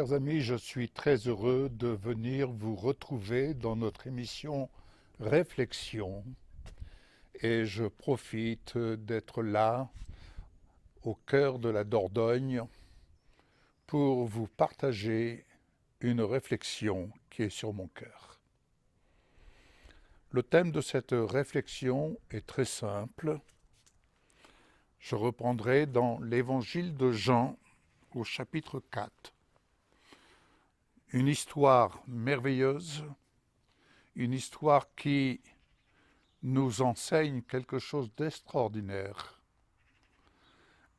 Chers amis, je suis très heureux de venir vous retrouver dans notre émission Réflexion et je profite d'être là au cœur de la Dordogne pour vous partager une réflexion qui est sur mon cœur. Le thème de cette réflexion est très simple. Je reprendrai dans l'Évangile de Jean au chapitre 4. Une histoire merveilleuse, une histoire qui nous enseigne quelque chose d'extraordinaire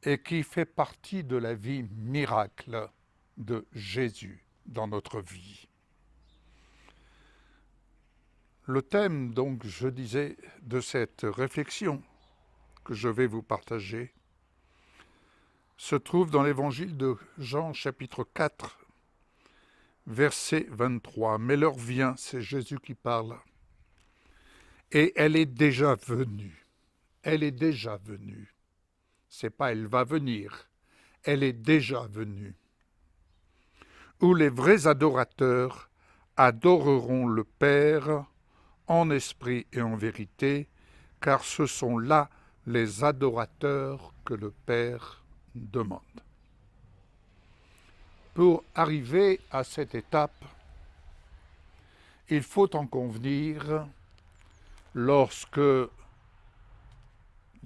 et qui fait partie de la vie miracle de Jésus dans notre vie. Le thème, donc, je disais, de cette réflexion que je vais vous partager se trouve dans l'évangile de Jean, chapitre 4, verset 23. Mais l'heure vient, c'est Jésus qui parle, et elle est déjà venue. Elle est déjà venue. C'est pas elle va venir, elle est déjà venue. Où les vrais adorateurs adoreront le Père en esprit et en vérité, car ce sont là les adorateurs que le Père demande. Pour arriver à cette étape, il faut en convenir, lorsque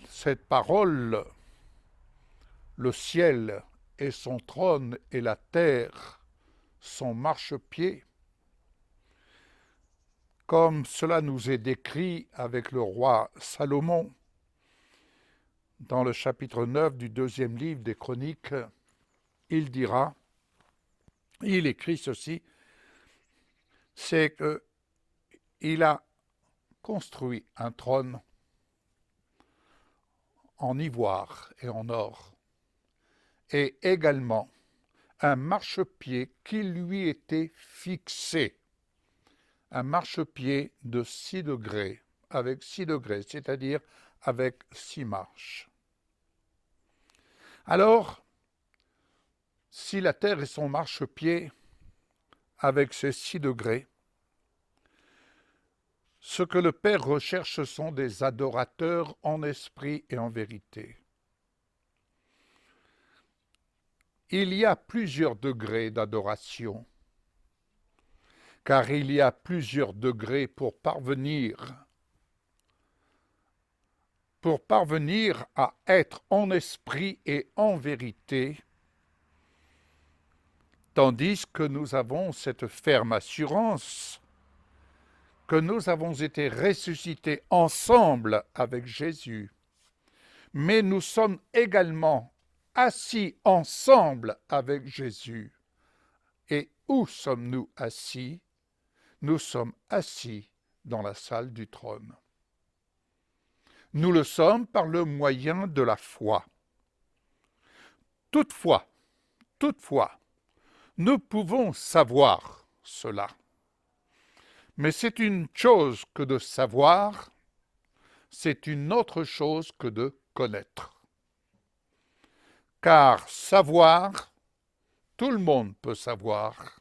cette parole, le ciel est son trône et la terre son marchepied, comme cela nous est décrit avec le roi Salomon dans le chapitre 9 du deuxième livre des Chroniques, il écrit ceci, c'est qu'il a construit un trône en ivoire et en or, et également un marchepied qui lui était fixé, un marchepied de 6 degrés, avec 6 degrés, c'est-à-dire avec 6 marches. Alors, si la terre est son marchepied, avec ses 6 degrés, ce que le Père recherche, ce sont des adorateurs en esprit et en vérité. Il y a plusieurs degrés d'adoration, car il y a plusieurs degrés pour parvenir à être en esprit et en vérité, tandis que nous avons cette ferme assurance que nous avons été ressuscités ensemble avec Jésus, mais nous sommes également assis ensemble avec Jésus. Et où sommes-nous assis? Nous sommes assis dans la salle du trône. Nous le sommes par le moyen de la foi. Toutefois, nous pouvons savoir cela. Mais c'est une chose que de savoir, c'est une autre chose que de connaître. Car savoir, tout le monde peut savoir.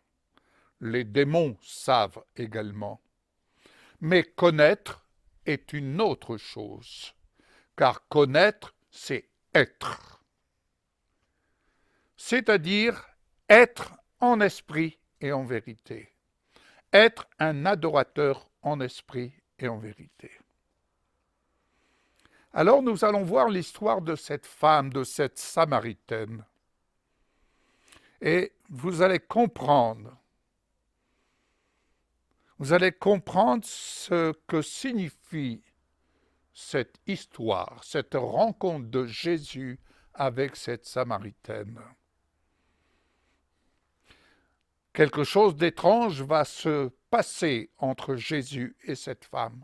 Les démons savent également. Mais connaître est une autre chose. Car connaître, c'est être. C'est-à-dire être en esprit et en vérité. Être un adorateur en esprit et en vérité. Alors nous allons voir l'histoire de cette femme, de cette Samaritaine. Et vous allez comprendre ce que signifie cette histoire, cette rencontre de Jésus avec cette Samaritaine. Quelque chose d'étrange va se passer entre Jésus et cette femme.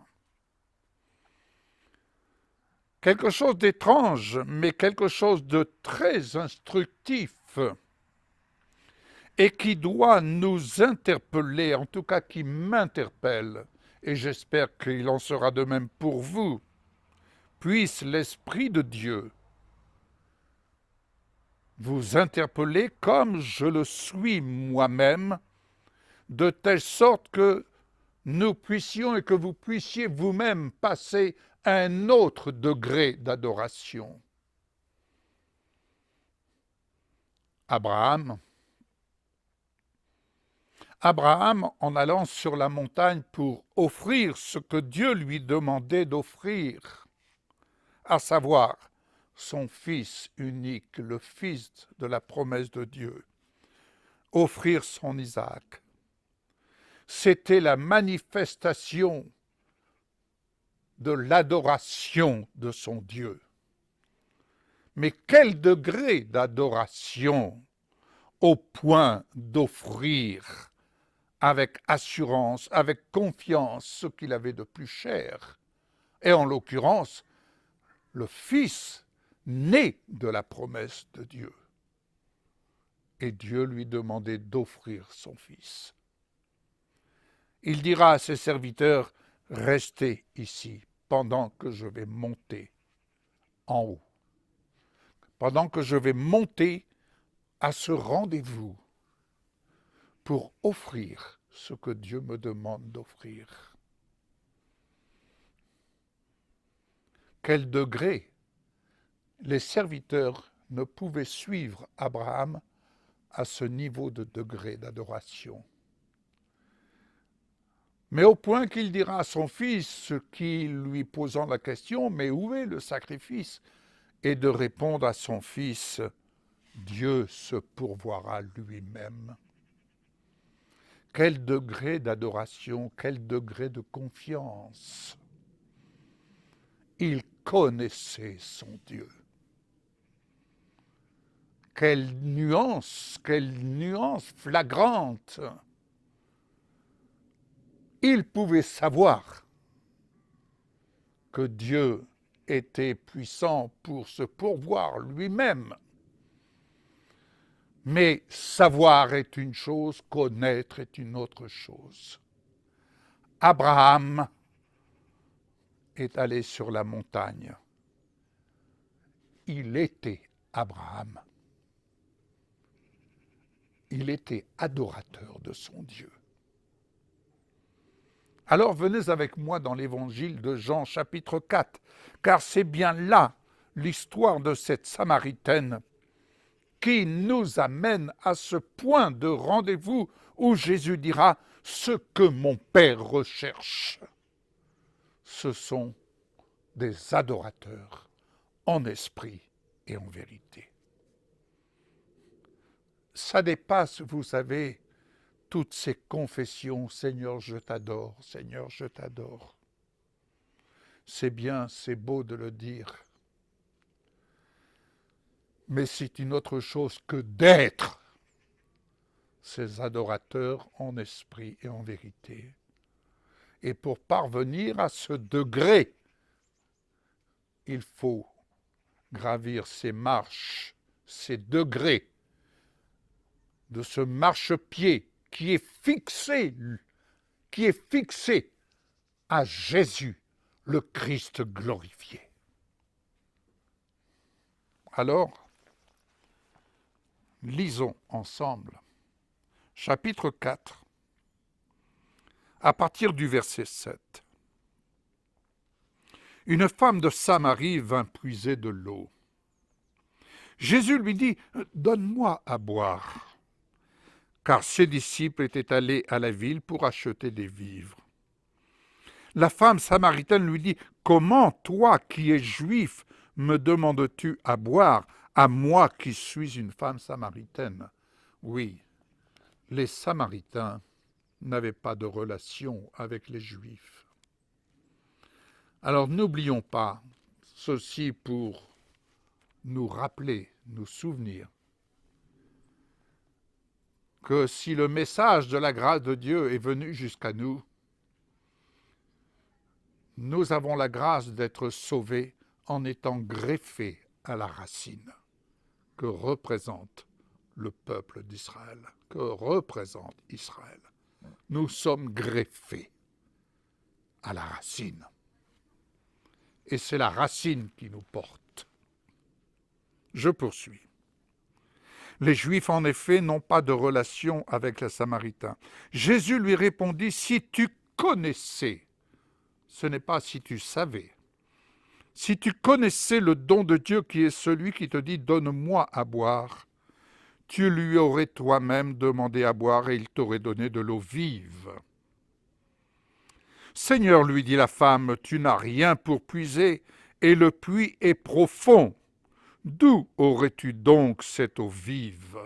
Quelque chose d'étrange, mais quelque chose de très instructif et qui doit nous interpeller, en tout cas qui m'interpelle, et j'espère qu'il en sera de même pour vous. Puisse l'Esprit de Dieu vous interpeller comme je le suis moi-même, de telle sorte que nous puissions et que vous puissiez vous-même passer à un autre degré d'adoration. Abraham, en allant sur la montagne pour offrir ce que Dieu lui demandait d'offrir, à savoir son fils unique, le fils de la promesse de Dieu, offrir son Isaac, c'était la manifestation de l'adoration de son Dieu. Mais quel degré d'adoration au point d'offrir avec assurance, avec confiance, ce qu'il avait de plus cher, et en l'occurrence, le Fils né de la promesse de Dieu. Et Dieu lui demandait d'offrir son Fils. Il dira à ses serviteurs, restez ici pendant que je vais monter en haut, pendant que je vais monter à ce rendez-vous pour offrir ce que Dieu me demande d'offrir. Quel degré les serviteurs ne pouvaient suivre Abraham à ce niveau de degré d'adoration. Mais au point qu'il dira à son fils, qui lui posant la question, mais où est le sacrifice? Et de répondre à son fils, Dieu se pourvoira lui-même. Quel degré d'adoration, quel degré de confiance. Il connaissait son Dieu. Quelle nuance flagrante. Il pouvait savoir que Dieu était puissant pour se pourvoir lui-même. Mais savoir est une chose, connaître est une autre chose. Abraham est allé sur la montagne. Il était Abraham. Il était adorateur de son Dieu. Alors venez avec moi dans l'évangile de Jean chapitre 4, car c'est bien là l'histoire de cette Samaritaine qui nous amène à ce point de rendez-vous où Jésus dira « Ce que mon Père recherche, ce sont des adorateurs en esprit et en vérité. » Ça dépasse, vous savez, toutes ces confessions « Seigneur, je t'adore, Seigneur, je t'adore ». C'est bien, c'est beau de le dire. Mais c'est une autre chose que d'être ces adorateurs en esprit et en vérité. Et pour parvenir à ce degré, il faut gravir ces marches, ces degrés de ce marchepied qui est fixé à Jésus, le Christ glorifié. Alors, lisons ensemble chapitre 4, à partir du verset 7. Une femme de Samarie vint puiser de l'eau. Jésus lui dit « Donne-moi à boire », car ses disciples étaient allés à la ville pour acheter des vivres. La femme samaritaine lui dit « Comment, toi qui es juif, me demandes-tu à boire, à moi qui suis une femme samaritaine ?» Oui, les Samaritains n'avaient pas de relation avec les Juifs. Alors n'oublions pas ceci pour nous rappeler, nous souvenir que si le message de la grâce de Dieu est venu jusqu'à nous, nous avons la grâce d'être sauvés en étant greffés à la racine que représente le peuple d'Israël, que représente Israël. Nous sommes greffés à la racine. Et c'est la racine qui nous porte. Je poursuis. Les Juifs, en effet, n'ont pas de relation avec les Samaritains. Jésus lui répondit, si tu connaissais, ce n'est pas si tu savais, si tu connaissais le don de Dieu qui est celui qui te dit, donne-moi à boire, tu lui aurais toi-même demandé à boire et il t'aurait donné de l'eau vive. Seigneur, lui dit la femme, tu n'as rien pour puiser et le puits est profond. D'où aurais-tu donc cette eau vive?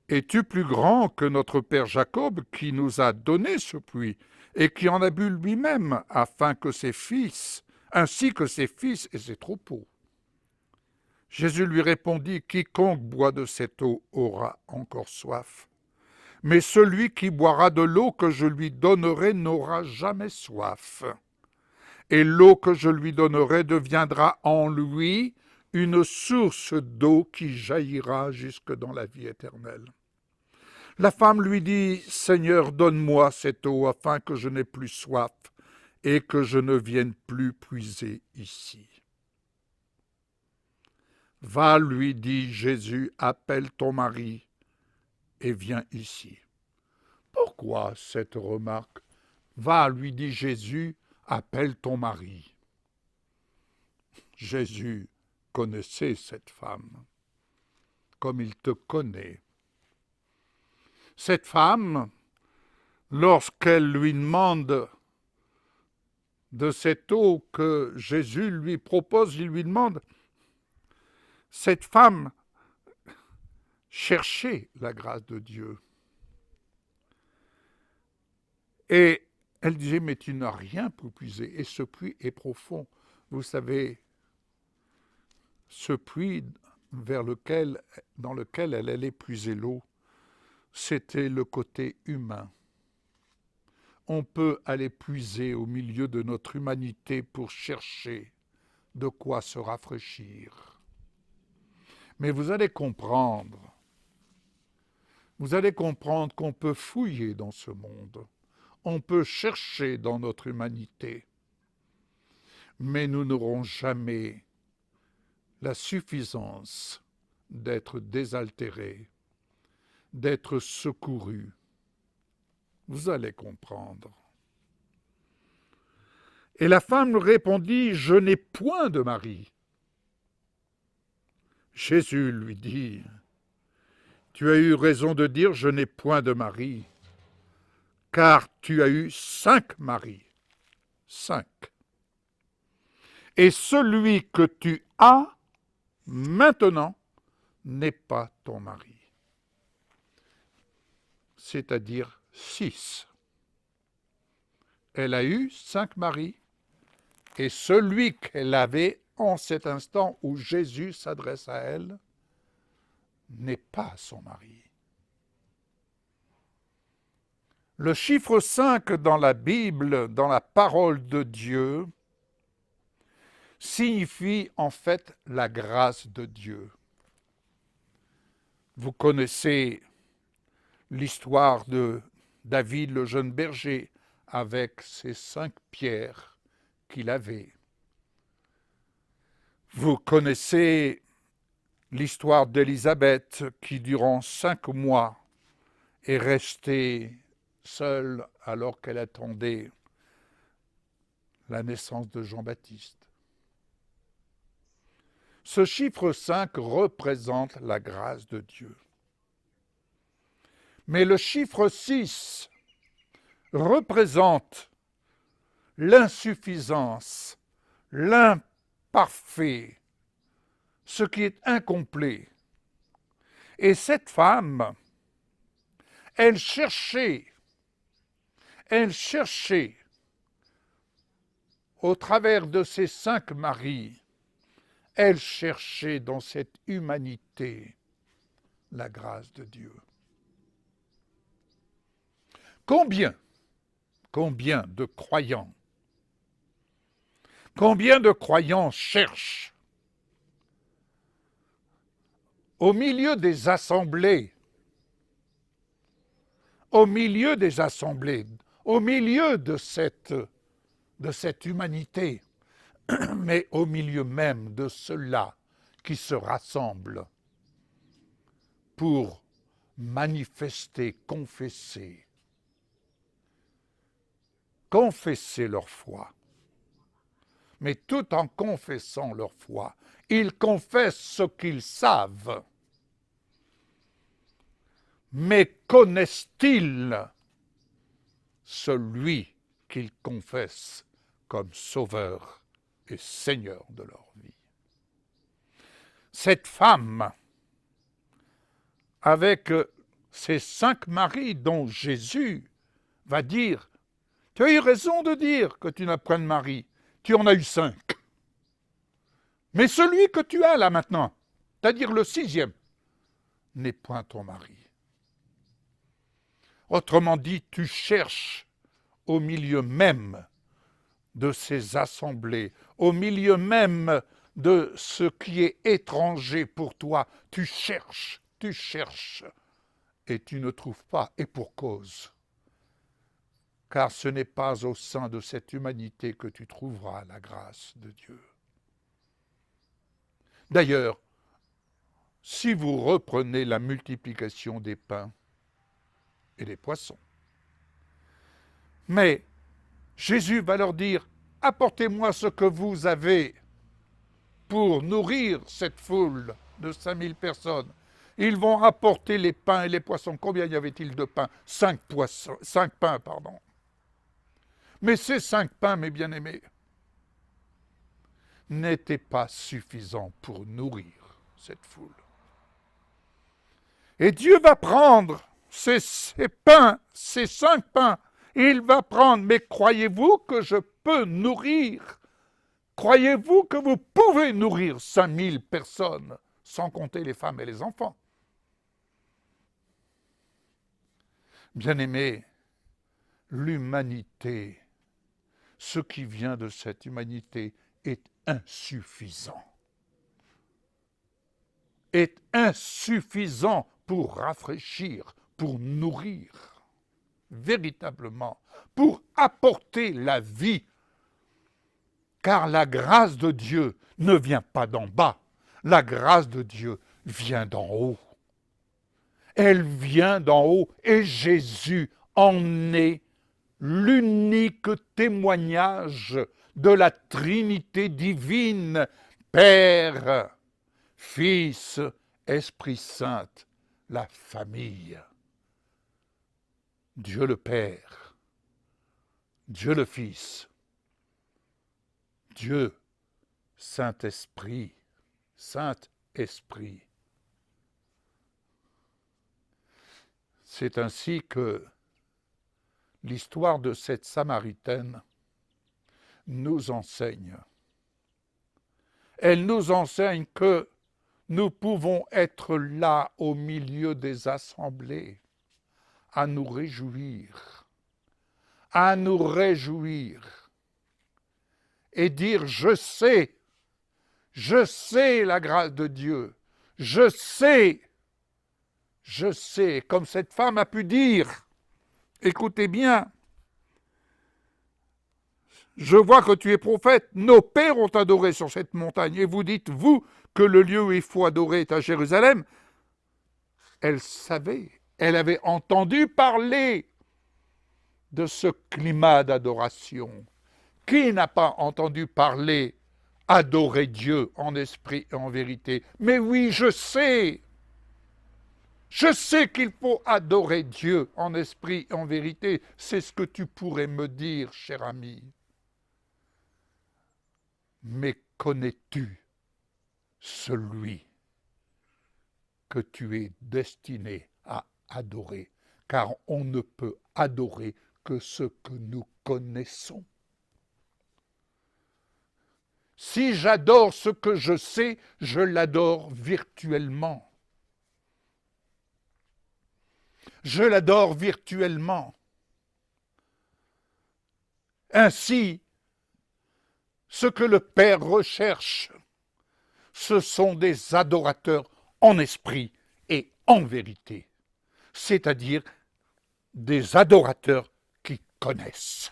Es-tu plus grand que notre père Jacob qui nous a donné ce puits et qui en a bu lui-même afin que ses fils, ainsi que ses fils et ses troupeaux? Jésus lui répondit, quiconque boit de cette eau aura encore soif. Mais celui qui boira de l'eau que je lui donnerai n'aura jamais soif. Et l'eau que je lui donnerai deviendra en lui une source d'eau qui jaillira jusque dans la vie éternelle. La femme lui dit, Seigneur, donne-moi cette eau afin que je n'ai plus soif et que je ne vienne plus puiser ici. Va, lui dit Jésus, appelle ton mari et viens ici. Pourquoi cette remarque? Va, lui dit Jésus, appelle ton mari. Jésus connaissait cette femme, comme il te connaît. Cette femme, lorsqu'elle lui demande de cette eau que Jésus lui propose, il lui demande, cette femme cherchait la grâce de Dieu. Et elle disait, mais tu n'as rien pour puiser, et ce puits est profond. Vous savez, ce puits dans lequel elle allait puiser l'eau, c'était le côté humain. On peut aller puiser au milieu de notre humanité pour chercher de quoi se rafraîchir. Mais vous allez comprendre qu'on peut fouiller dans ce monde, on peut chercher dans notre humanité, mais nous n'aurons jamais la suffisance d'être désaltérés, d'être secourus. Vous allez comprendre. Et la femme répondit, je n'ai point de mari. Jésus lui dit, tu as eu raison de dire, je n'ai point de mari, car tu as eu 5 maris. 5. Et celui que tu as maintenant n'est pas ton mari. C'est-à-dire 6. Elle a eu 5 maris, et celui qu'elle avait en cet instant où Jésus s'adresse à elle n'est pas son mari. Le chiffre 5 dans la Bible, dans la parole de Dieu, signifie en fait la grâce de Dieu. Vous connaissez l'histoire de David le jeune berger avec ses 5 pierres qu'il avait. Vous connaissez l'histoire d'Élisabeth qui, durant 5 mois, est restée seule alors qu'elle attendait la naissance de Jean-Baptiste. Ce chiffre 5 représente la grâce de Dieu. Mais le chiffre 6 représente l'insuffisance, l'imparfait, ce qui est incomplet. Et cette femme, elle cherchait, au travers de ses 5 maris, elle cherchait dans cette humanité la grâce de Dieu. Combien de croyants cherchent au milieu des assemblées, au milieu de cette humanité, mais au milieu même de ceux-là qui se rassemblent pour manifester, confesser leur foi. Mais tout en confessant leur foi, ils confessent ce qu'ils savent. Mais connaissent-ils celui qu'ils confessent comme Sauveur et Seigneur de leur vie? Cette femme, avec ces 5 maris dont Jésus va dire, tu as eu raison de dire que tu n'as point de mari, tu en as eu 5. Mais celui que tu as là maintenant, c'est-à-dire le 6e, n'est point ton mari. Autrement dit, tu cherches au milieu même de ces assemblées, au milieu même de ce qui est étranger pour toi, tu cherches, et tu ne trouves pas, et pour cause. Car ce n'est pas au sein de cette humanité que tu trouveras la grâce de Dieu. D'ailleurs, si vous reprenez la multiplication des pains et des poissons, mais Jésus va leur dire, apportez-moi ce que vous avez pour nourrir cette foule de 5000 personnes. Ils vont apporter les pains et les poissons. Combien y avait-il de pains? 5 pains, pardon. Mais ces 5 pains, mes bien-aimés, n'étaient pas suffisants pour nourrir cette foule. Et Dieu va prendre ces pains, ces 5 pains, et il va prendre, mais croyez-vous que je peux nourrir? Croyez-vous que vous pouvez nourrir 5000 personnes, sans compter les femmes et les enfants? Bien-aimés, l'humanité, ce qui vient de cette humanité est insuffisant. Est insuffisant pour rafraîchir, pour nourrir, véritablement, pour apporter la vie. Car la grâce de Dieu ne vient pas d'en bas, la grâce de Dieu vient d'en haut. Elle vient d'en haut et Jésus en est l'unique témoignage de la Trinité divine, Père, Fils, Esprit Saint, la famille. Dieu le Père, Dieu le Fils, Dieu, Saint-Esprit, Saint-Esprit. C'est ainsi que l'histoire de cette Samaritaine nous enseigne. Elle nous enseigne que nous pouvons être là au milieu des assemblées, à nous réjouir, et dire je sais la grâce de Dieu, je sais, comme cette femme a pu dire, écoutez bien, je vois que tu es prophète, nos pères ont adoré sur cette montagne, et vous dites, vous, que le lieu où il faut adorer est à Jérusalem. Elle savait, elle avait entendu parler de ce climat d'adoration. Qui n'a pas entendu parler adorer Dieu en esprit et en vérité? Mais oui, je sais qu'il faut adorer Dieu en esprit et en vérité. C'est ce que tu pourrais me dire, cher ami. Mais connais-tu celui que tu es destiné à adorer? Car on ne peut adorer que ce que nous connaissons. Si j'adore ce que je sais, je l'adore virtuellement. Je l'adore virtuellement. Ainsi, ce que le Père recherche, ce sont des adorateurs en esprit et en vérité, c'est-à-dire des adorateurs qui connaissent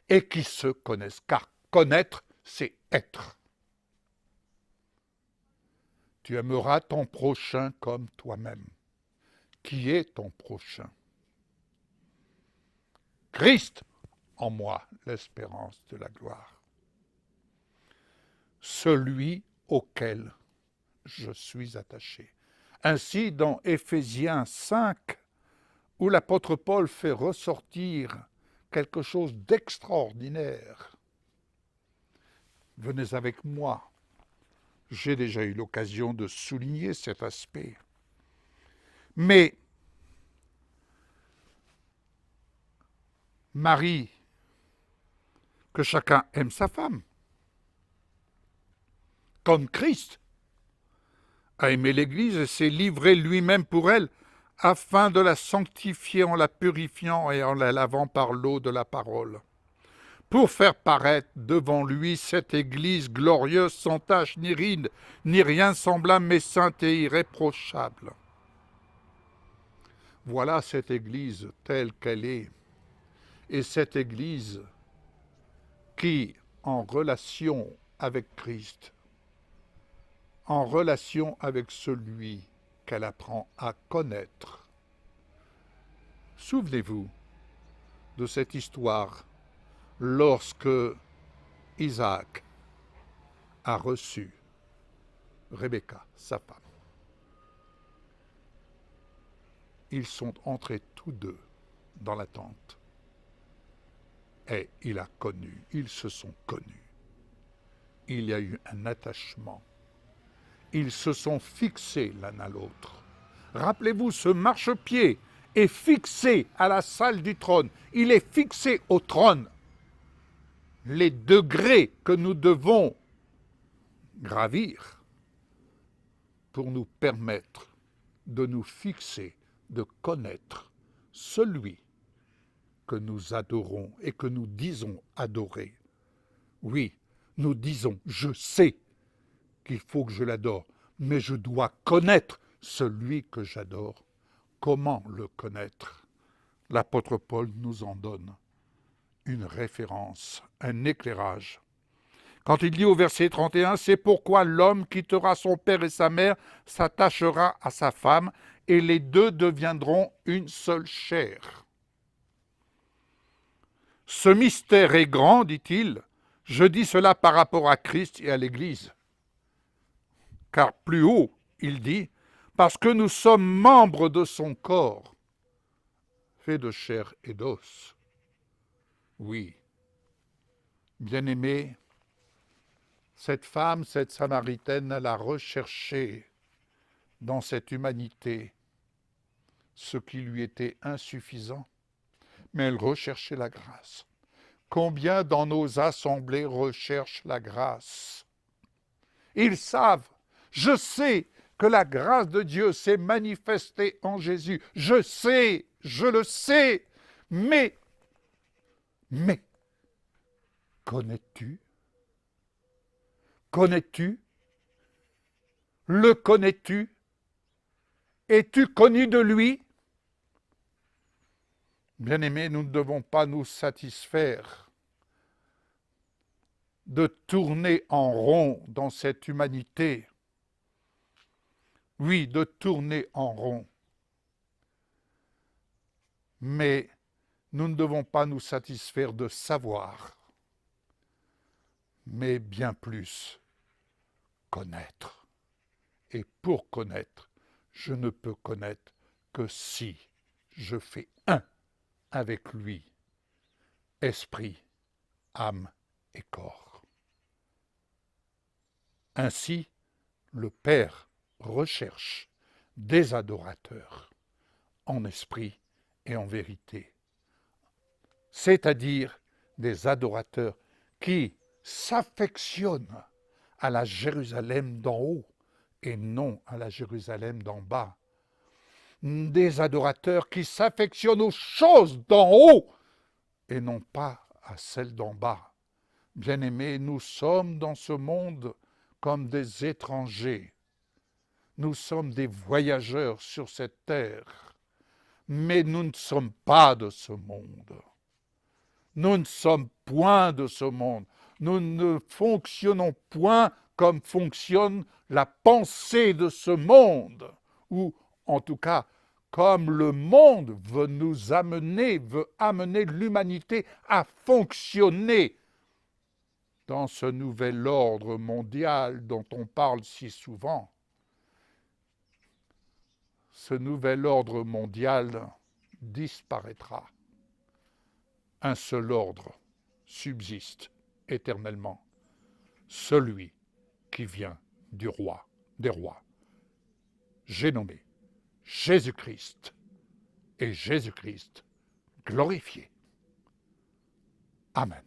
et qui se connaissent, car connaître, c'est être. Tu aimeras ton prochain comme toi-même. Qui est ton prochain? Christ en moi, l'espérance de la gloire. Celui auquel je suis attaché. Ainsi, dans Éphésiens 5, où l'apôtre Paul fait ressortir quelque chose d'extraordinaire. Venez avec moi. J'ai déjà eu l'occasion de souligner cet aspect. Mais Marie, que chacun aime sa femme, comme Christ a aimé l'Église et s'est livré lui-même pour elle, afin de la sanctifier en la purifiant et en la lavant par l'eau de la parole, pour faire paraître devant lui cette Église glorieuse, sans tache ni ride, ni rien semblable, mais sainte et irréprochable. Voilà cette Église telle qu'elle est, et cette Église qui, en relation avec Christ, en relation avec celui qu'elle apprend à connaître. Souvenez-vous de cette histoire lorsque Isaac a reçu Rebecca, sa femme. Ils sont entrés tous deux dans la tente et ils se sont connus. Il y a eu un attachement. Ils se sont fixés l'un à l'autre. Rappelez-vous, ce marchepied est fixé à la salle du trône. Il est fixé au trône. Les degrés que nous devons gravir pour nous permettre de nous fixer, de connaître celui que nous adorons et que nous disons adorer. Oui, nous disons, je sais qu'il faut que je l'adore, mais je dois connaître celui que j'adore. Comment le connaître? L'apôtre Paul nous en donne une référence, un éclairage. Quand il dit au verset 31, « C'est pourquoi l'homme quittera son père et sa mère, s'attachera à sa femme, et les deux deviendront une seule chair. » Ce mystère est grand, dit-il. Je dis cela par rapport à Christ et à l'Église. Car plus haut, il dit, parce que nous sommes membres de son corps, fait de chair et d'os. Oui, bien-aimé, cette femme, cette Samaritaine, elle a recherché dans cette humanité ce qui lui était insuffisant, mais elle recherchait la grâce. Combien dans nos assemblées recherchent la grâce? Ils savent, je sais que la grâce de Dieu s'est manifestée en Jésus. Je sais, je le sais, mais, connais-tu? Connais-tu? Le connais-tu? Es-tu connu de lui? Bien-aimés, nous ne devons pas nous satisfaire de tourner en rond dans cette humanité. Oui, de tourner en rond. Mais nous ne devons pas nous satisfaire de savoir, mais bien plus connaître. Et pour connaître, je ne peux connaître que si je fais un avec lui, esprit, âme et corps. Ainsi, le Père recherche des adorateurs en esprit et en vérité, c'est-à-dire des adorateurs qui s'affectionnent à la Jérusalem d'en haut et non à la Jérusalem d'en bas. Des adorateurs qui s'affectionnent aux choses d'en haut et non pas à celles d'en bas. Bien-aimés, nous sommes dans ce monde comme des étrangers. Nous sommes des voyageurs sur cette terre, mais nous ne sommes pas de ce monde. Nous ne sommes point de ce monde. Nous ne fonctionnons point comme fonctionne la pensée de ce monde, ou en tout cas comme le monde veut nous amener, veut amener l'humanité à fonctionner dans ce nouvel ordre mondial dont on parle si souvent. Ce nouvel ordre mondial disparaîtra. Un seul ordre subsiste éternellement, celui qui vient du roi des rois. J'ai nommé Jésus-Christ et Jésus-Christ glorifié. Amen.